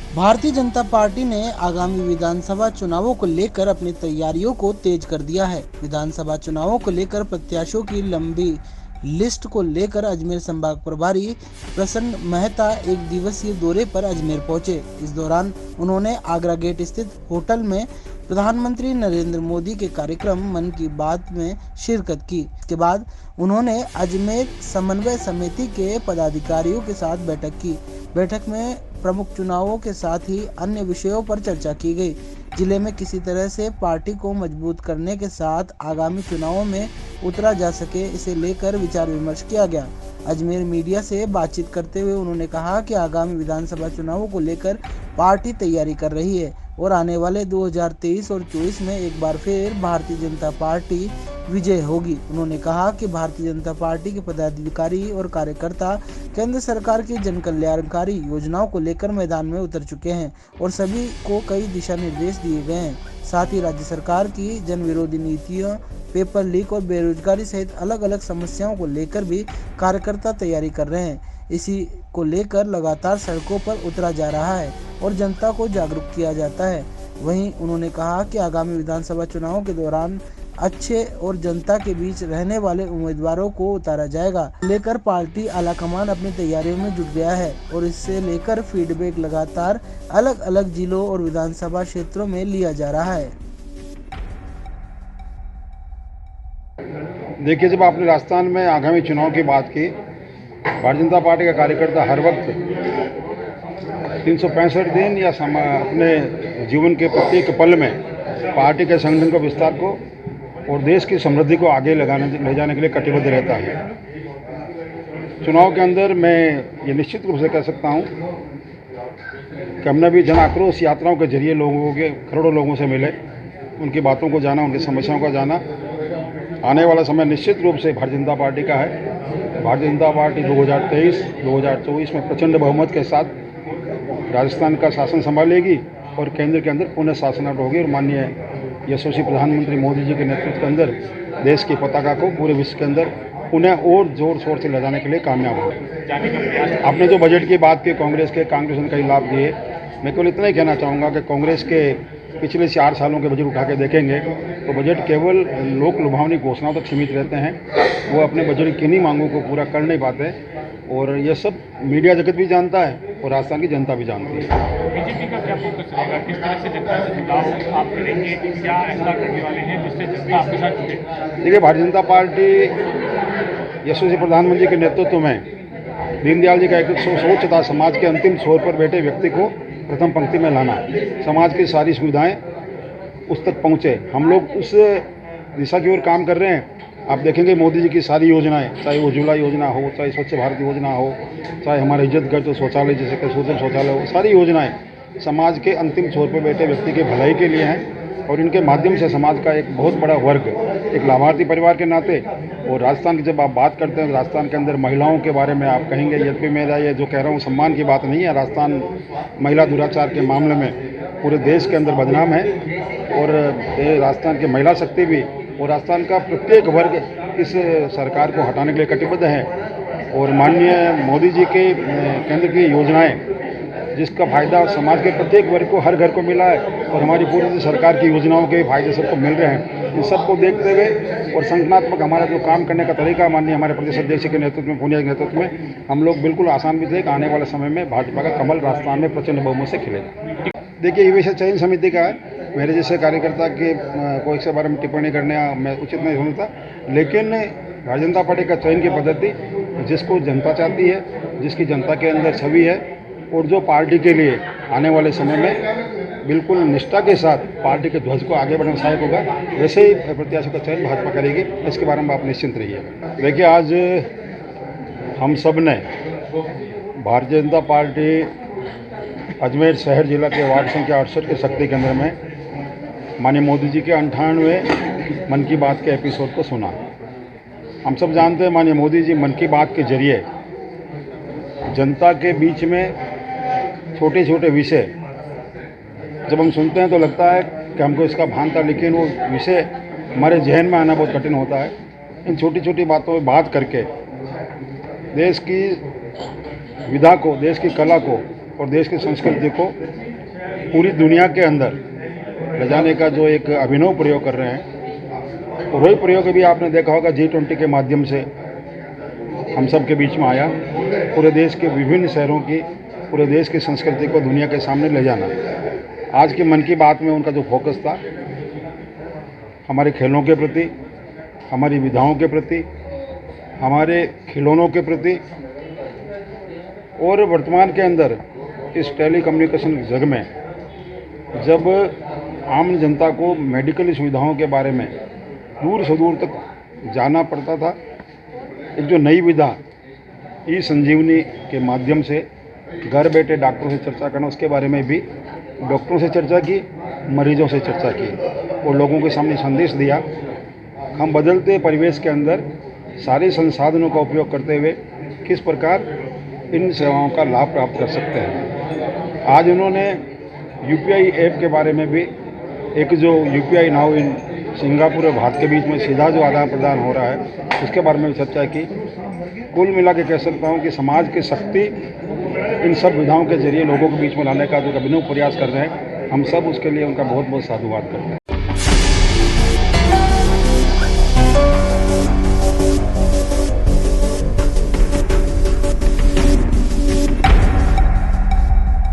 Bharatiya Janata party ने आगामी विधानसभा चुनावों को लेकर अपनी तैयारियों को तेज कर दिया है। विधानसभा चुनावों को लेकर प्रत्याशियों की लंबी लिस्ट को लेकर अजमेर संभाग प्रभारी प्रसन्न मेहता एक दिवसीय दौरे पर अजमेर पहुंचे। इस दौरान उन्होंने आगरा गेट स्थित होटल में प्रधानमंत्री नरेंद्र मोदी के कार्यक्रम मन की बात में शिरकत की। इसके बाद उन्होंने अजमेर समन्वय समिति के पदाधिकारियों के साथ बैठक की। बैठक में प्रमुख चुनावों के साथ ही अन्य विषयों पर चर्चा की गई। जिले में किसी तरह से पार्टी को मजबूत करने के साथ आगामी चुनावों में उतरा जा सके, इसे लेकर विचार विमर्श किया गया। अजमेर मीडिया से बातचीत करते हुए उन्होंने कहा कि आगामी विधानसभा चुनावों को लेकर पार्टी तैयारी कर रही है और आने वाले 2023 और 24 में एक बार फिर भारतीय जनता पार्टी विजय होगी। उन्होंने कहा कि भारतीय जनता पार्टी के पदाधिकारी और कार्यकर्ता केंद्र सरकार की जन कल्याणकारी योजनाओं को लेकर मैदान में उतर चुके हैं और सभी को कई दिशा निर्देश दिए गए हैं। साथ ही राज्य सरकार की जन विरोधी नीतियों, पेपर लीक और बेरोजगारी सहित अलग अलग समस्याओं को लेकर भी कार्यकर्ता तैयारी कर रहे हैं। इसी को लेकर लगातार सड़कों पर उतरा जा रहा है और जनता को जागरूक किया जाता है। वहीं उन्होंने कहा कि आगामी विधानसभा चुनावों के दौरान अच्छे और जनता के बीच रहने वाले उम्मीदवारों को उतारा जाएगा। लेकर पार्टी आलाकमान अपनी तैयारियों में जुट गया है और इससे लेकर फीडबैक लगातार अलग अलग जिलों और विधानसभा क्षेत्रों में लिया जा रहा है। देखिए, जब आपने राजस्थान में आगामी चुनाव की बात की, भारतीय जनता पार्टी का कार्यकर्ता हर वक्त 365 दिन या अपने जीवन के प्रत्येक पल में पार्टी के संगठन को विस्तार को और देश की समृद्धि को आगे ले जाने के लिए कटिबद्ध रहता है। चुनाव के अंदर मैं ये निश्चित रूप से कह सकता हूँ कि हमने भी जन आक्रोश यात्राओं के जरिए करोड़ों लोगों से मिले, उनकी बातों को जाना, उनकी समस्याओं को जाना। आने वाला समय निश्चित रूप से भारतीय जनता पार्टी का है। भारतीय जनता पार्टी 2023-2024 में प्रचंड बहुमत के साथ राजस्थान का शासन संभालेगी और केंद्र के अंदर पुनः शासनारूढ़ होगी और माननीय यशस्वी प्रधानमंत्री मोदी जी के नेतृत्व के अंदर देश की पताका को पूरे विश्व के अंदर पुनः और जोर शोर से ले जाने के लिए कामयाब हो। आपने जो बजट की बात की, कांग्रेस ने कई लाभ दिए। मैं केवल इतना ही कहना चाहूँगा कि कांग्रेस के पिछले 4 सालों के बजट उठा के देखेंगे तो बजट केवल लोक लुभावनी घोषणाओं तक सीमित रहते हैं। वो अपने बजट की किन्हीं मांगों को पूरा कर नहीं पाते और ये सब मीडिया जगत भी जानता है और राजस्थान की जनता भी जानती है। बीजेपी का क्या फोकस रहेगा, किस तरह से जनता से जुड़ाव आप करेंगे, क्या ऐसा करने वाले हैं जिससे जनता आपके साथ जुड़े? देखिए, भारतीय जनता पार्टी यशस्वी प्रधानमंत्री के नेतृत्व में दीनदयाल जी का एक सोच था, समाज के अंतिम छोर पर बैठे व्यक्ति को प्रथम पंक्ति में लाना, समाज की सारी सुविधाएं उस तक पहुंचे। हम लोग उस दिशा की ओर काम कर रहे हैं। आप देखेंगे मोदी जी की सारी योजनाएं, चाहे उज्ज्वला योजना हो, चाहे स्वच्छ भारत योजना हो, चाहे हमारे इज्जत घर तो शौचालय जैसे कि शोधन शौचालय हो, सारी योजनाएं समाज के अंतिम छोर पर बैठे व्यक्ति की भलाई के लिए हैं और इनके माध्यम से समाज का एक बहुत बड़ा वर्ग एक लाभार्थी परिवार के नाते। और राजस्थान की जब आप बात करते हैं, राजस्थान के अंदर महिलाओं के बारे में आप कहेंगे, यद्यपि मेरा ये जो कह रहा हूँ सम्मान की बात नहीं है, राजस्थान महिला दुराचार के मामले में पूरे देश के अंदर बदनाम है और राजस्थान की महिला शक्ति भी और राजस्थान का प्रत्येक वर्ग इस सरकार को हटाने के लिए कटिबद्ध है। और माननीय मोदी जी के केंद्र की योजनाएं जिसका फायदा समाज के प्रत्येक वर्ग को, हर घर को मिला है और हमारी पूरी सरकार की योजनाओं के फायदे सबको मिल रहे हैं। इन सबको देखते हुए और संगठनात्मक हमारा जो काम करने का तरीका माननीय हमारे प्रदेश अध्यक्ष के नेतृत्व में, पूनिया के नेतृत्व में, हम लोग बिल्कुल आसान भी थे कि आने वाले समय में भाजपा का कमल राजस्थान में प्रचंड बहुमत से खिलेगा। देखिए, ये विषय चयन समिति का है। मेरे जैसे कार्यकर्ता के कोई इसके बारे में टिप्पणी करने मैं उचित नहीं समझता, लेकिन भारतीय जनता पार्टी का चयन की पद्धति जिसको जनता चाहती है, जिसकी जनता के अंदर छवि है और जो पार्टी के लिए आने वाले समय में बिल्कुल निष्ठा के साथ पार्टी के ध्वज को आगे बढ़ाने में सहायक होगा, वैसे ही प्रत्याशी का चयन भाजपा करेगी। इसके बारे में आप निश्चिंत रहिए। देखिए, आज हम सब ने भारतीय जनता पार्टी अजमेर शहर जिला के वार्ड संख्या 68 के शक्ति केंद्र में माननीय मोदी जी के 98वें मन की बात के एपिसोड को सुना। हम सब जानते हैं माननीय मोदी जी मन की बात के जरिए जनता के बीच में छोटे छोटे विषय जब हम सुनते हैं तो लगता है कि हमको इसका भान था, लेकिन वो विषय हमारे जहन में आना बहुत कठिन होता है। इन छोटी छोटी बातों में बात करके देश की विधा को, देश की कला को और देश की संस्कृति को पूरी दुनिया के अंदर ले जाने का जो एक अभिनव प्रयोग कर रहे हैं। और वही प्रयोग भी आपने देखा होगा G20 के माध्यम से हम सब के बीच में आया। पूरे देश के विभिन्न शहरों की, पूरे देश की संस्कृति को दुनिया के सामने ले जाना। आज की मन की बात में उनका जो फोकस था हमारे खेलों के प्रति, हमारी विधाओं के प्रति, हमारे खिलौनों के प्रति, और वर्तमान के अंदर इस टेली कम्युनिकेशन युग में जब आम जनता को मेडिकल सुविधाओं के बारे में दूर से दूर तक जाना पड़ता था, एक जो नई विधा ई संजीवनी के माध्यम से घर बैठे डॉक्टरों से चर्चा करना, उसके बारे में भी डॉक्टरों से चर्चा की, मरीजों से चर्चा की और लोगों के सामने संदेश दिया। हम बदलते परिवेश के अंदर सारे संसाधनों का उपयोग करते हुए किस प्रकार इन सेवाओं का लाभ प्राप्त कर सकते हैं। आज उन्होंने UPI ऐप के बारे में भी, एक जो UPI नाउ इन सिंगापुर और भारत के बीच में सीधा जो आदान प्रदान हो रहा है, उसके बारे में चर्चा की। कुल मिला के कह सकता हूँ कि समाज की शक्ति इन सब विधाओं के जरिए लोगों के बीच में लाने का जो अभिनव प्रयास कर रहे हैं, हम सब उसके लिए उनका बहुत बहुत साधुवाद करते हैं।